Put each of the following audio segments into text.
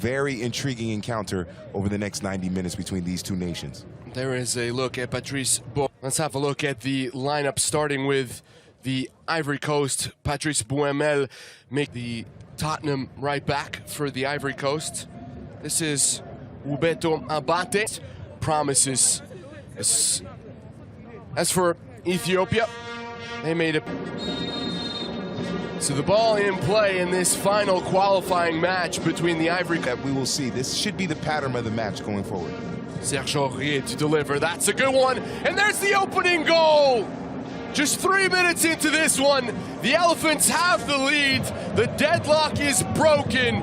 very intriguing encounter over the next 90 minutes between these two nations. There is a look at Patrice Bo. Let's have a look at the lineup, starting with the Ivory Coast. Patrice Boemel make the Tottenham right back for the Ivory Coast. This is Ubeto Abate. Promises. As for Ethiopia, they made it. So the ball in play in this final qualifying match between the Ivory Coast. That we will see. This should be the pattern of the match going forward. Serge Aurier to deliver. That's a good one. And there's the opening goal. Just 3 minutes into this one, the Elephants have the lead. The deadlock is broken.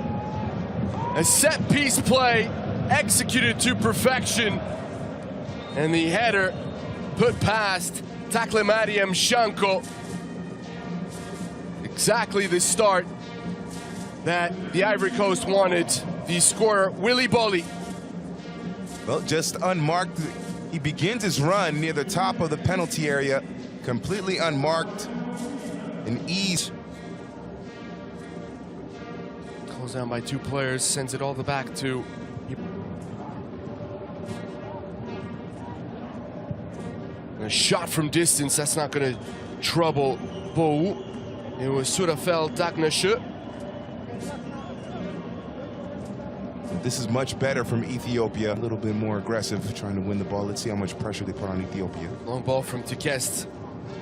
A set-piece play executed to perfection. And the header put past Taklemariam Shanko. Exactly the start that the Ivory Coast wanted. The scorer, Willy Bolly. Well, just unmarked. He begins his run near the top of the penalty area, completely unmarked, an ease. Closed down by two players, sends it all the back to. A shot from distance, that's not going to trouble Bou. It was Surafel Dagnashe. This is much better from Ethiopia. A little bit more aggressive, trying to win the ball. Let's see how much pressure they put on Ethiopia. Long ball from Tikest.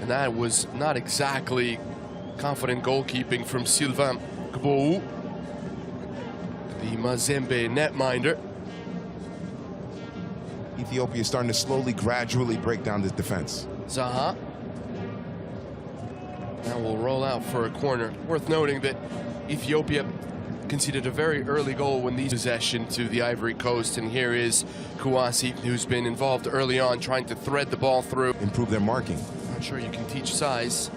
And that was not exactly confident goalkeeping from Sylvain Gbou, the Mazembe netminder. Ethiopia is starting to slowly, gradually break down this defense. Zaha. Now we'll roll out for a corner. Worth noting that Ethiopia conceded a very early goal when these possession to the Ivory Coast, and here is Kouassi, who's been involved early on, trying to thread the ball through. Improve their marking. Not sure you can teach size.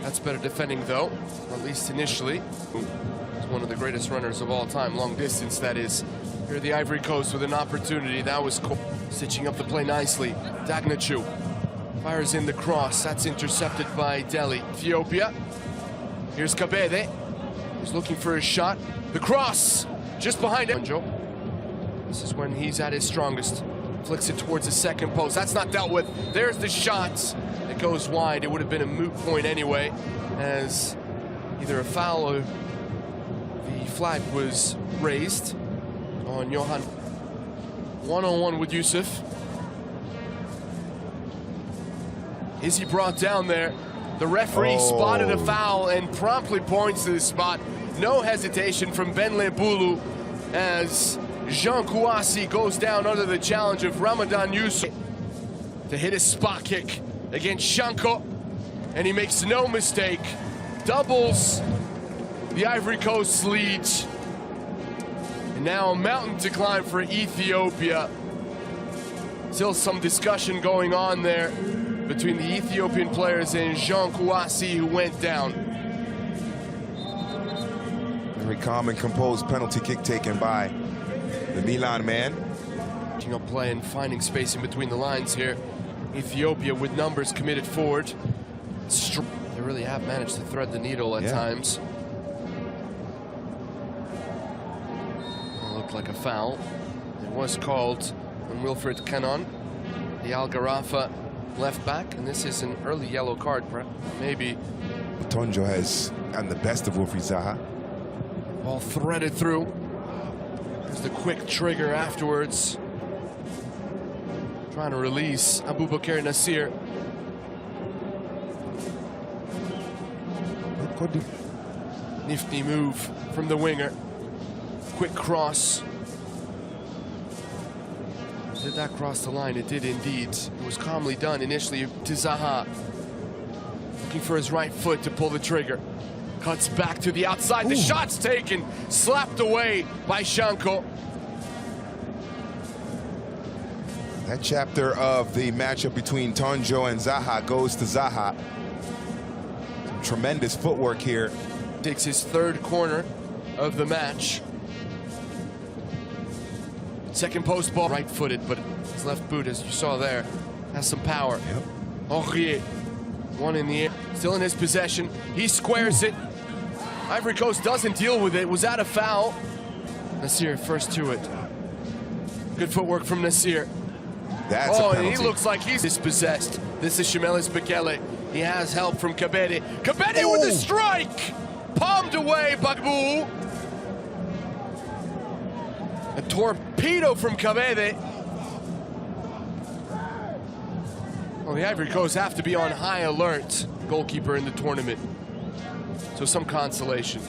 That's better defending though, at least initially. He's one of the greatest runners of all time, long distance that is. Here the Ivory Coast with an opportunity. That was cool. Stitching up the play nicely. Dagnachu fires in the cross. That's intercepted by Delhi. Ethiopia. Here's Kabede. He's looking for a shot. The cross just behind him. This is when he's at his strongest. Flicks it towards the second post. That's not dealt with. There's the shot. It goes wide. It would have been a moot point anyway, as either a foul or the flag was raised on Johan. One-on-one with Yusuf. Is he brought down there? The referee spotted a foul and promptly points to the spot. No hesitation from Ben Lebulu as Jean Kouassi goes down under the challenge of Ramadan Yusuf to hit a spot kick against Shanko, and he makes no mistake. Doubles the Ivory Coast's lead. And now a mountain to climb for Ethiopia. Still some discussion going on there between the Ethiopian players and Jean Kouassi, who went down. Very calm and composed penalty kick taken by the Milan man. Picking up play and finding space in between the lines here. Ethiopia with numbers committed forward. They really have managed to thread the needle at times. It looked like a foul. It was called on Wilfred Cannon, the Al-Gharafa left back, and this is an early yellow card, maybe. Tonjo has gotten the best of Wilfried Zaha. Ball threaded through. There's the quick trigger afterwards. Trying to release Abubakar Nasir. Nifty move from the winger. Quick cross. Did that cross the line? It did indeed. It was calmly done initially to Zaha. Looking for his right foot to pull the trigger. Cuts back to the outside. The shot's taken. Slapped away by Shanko. That chapter of the matchup between Tonjo and Zaha goes to Zaha. Some tremendous footwork here. Takes his third corner of the match. Second post ball, right-footed, but his left boot, as you saw there, has some power. Aurier, one in the air, still in his possession. He squares it. Ivory Coast doesn't deal with it. Was that a foul? Nasir first to it. Good footwork from Nasir. That's a penalty. And he looks like he's dispossessed. This is Shimelis Bekele. He has help from Kabede. Kabede with the strike! Palmed away, Bagbu. A torpedo from Kabede. Well, the Ivory Coast have to be on high alert. Goalkeeper in the tournament. So some consolation.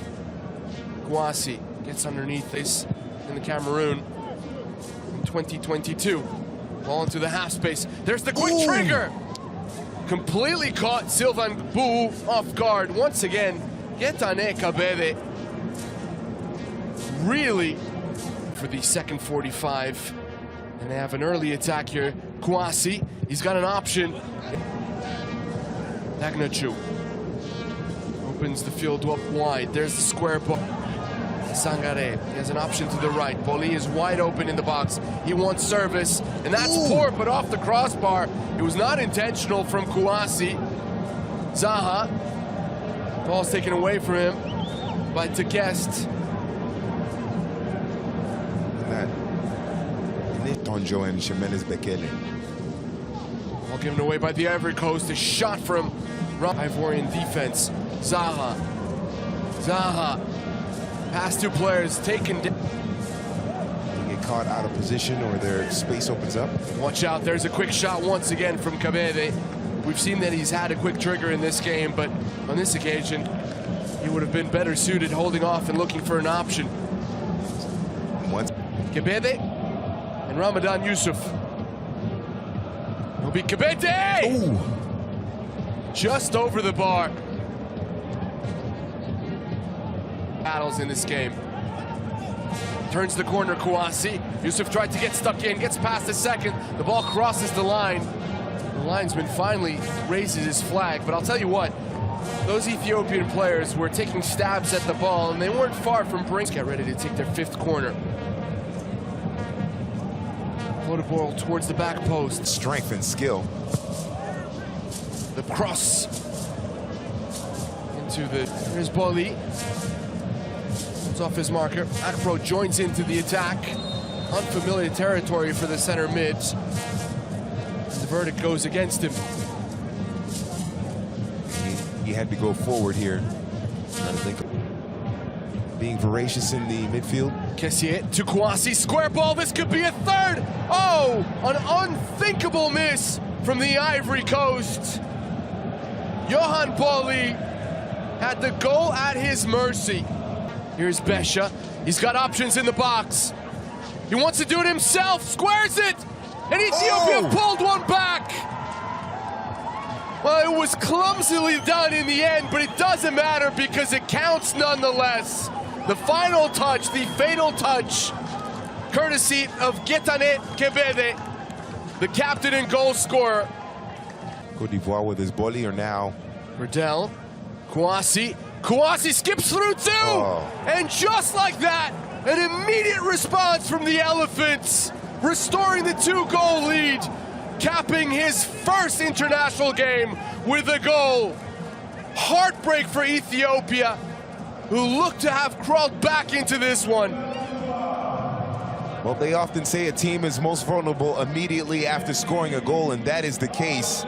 Kouassi gets underneath this in the Cameroon in 2022. Ball into the half space. There's the quick trigger. Completely caught Sylvain Bou off guard. Once again, Getane Kabede really for the second 45. And they have an early attack here. Kouassi, he's got an option. Dagnachu opens the field up wide. There's the square ball. Sangare, he has an option to the right. Boli is wide open in the box. He wants service, and that's poor, but off the crossbar. It was not intentional from Kouassi. Zaha, ball's taken away from him by Tekest. Tonjo and Shimelis Bekele. Ball given away by the Ivory Coast. A shot from Ivorian defense. Zaha. Past two players taken down. They get caught out of position or their space opens up. Watch out, there's a quick shot once again from Kabede. We've seen that he's had a quick trigger in this game, but on this occasion, he would have been better suited holding off and looking for an option. Once Kabede and Ramadan Yusuf. It'll be Kabede! Ooh. Just over the bar. Battles in this game. Turns the corner, Kouassi. Yusuf tried to get stuck in, gets past the second. The ball crosses the line. The linesman finally raises his flag, but I'll tell you what, those Ethiopian players were taking stabs at the ball, and they weren't far from get ready to take their fifth corner. Floated ball towards the back post. Strength and skill. The cross into the, here's Boli. Off his marker. Akpro joins into the attack. Unfamiliar territory for the center mids. The verdict goes against him. He had to go forward here. Trying to think of being voracious in the midfield. Kessier to Kouassi. Square ball. This could be a third. Oh, an unthinkable miss from the Ivory Coast. Johan Boli had the goal at his mercy. Here's Besha. He's got options in the box. He wants to do it himself. Squares it. And Ethiopia pulled one back. Well, it was clumsily done in the end, but it doesn't matter because it counts nonetheless. The final touch, the fatal touch, courtesy of Getane Kabede, the captain and goal scorer. Cote d'Ivoire with his Boli or now. Riddell, Kouassi. Kouassi skips through too! And just like that, an immediate response from the Elephants, restoring the 2-goal lead, capping his first international game with a goal. Heartbreak for Ethiopia, who look to have crawled back into this one. Well, they often say a team is most vulnerable immediately after scoring a goal, and that is the case.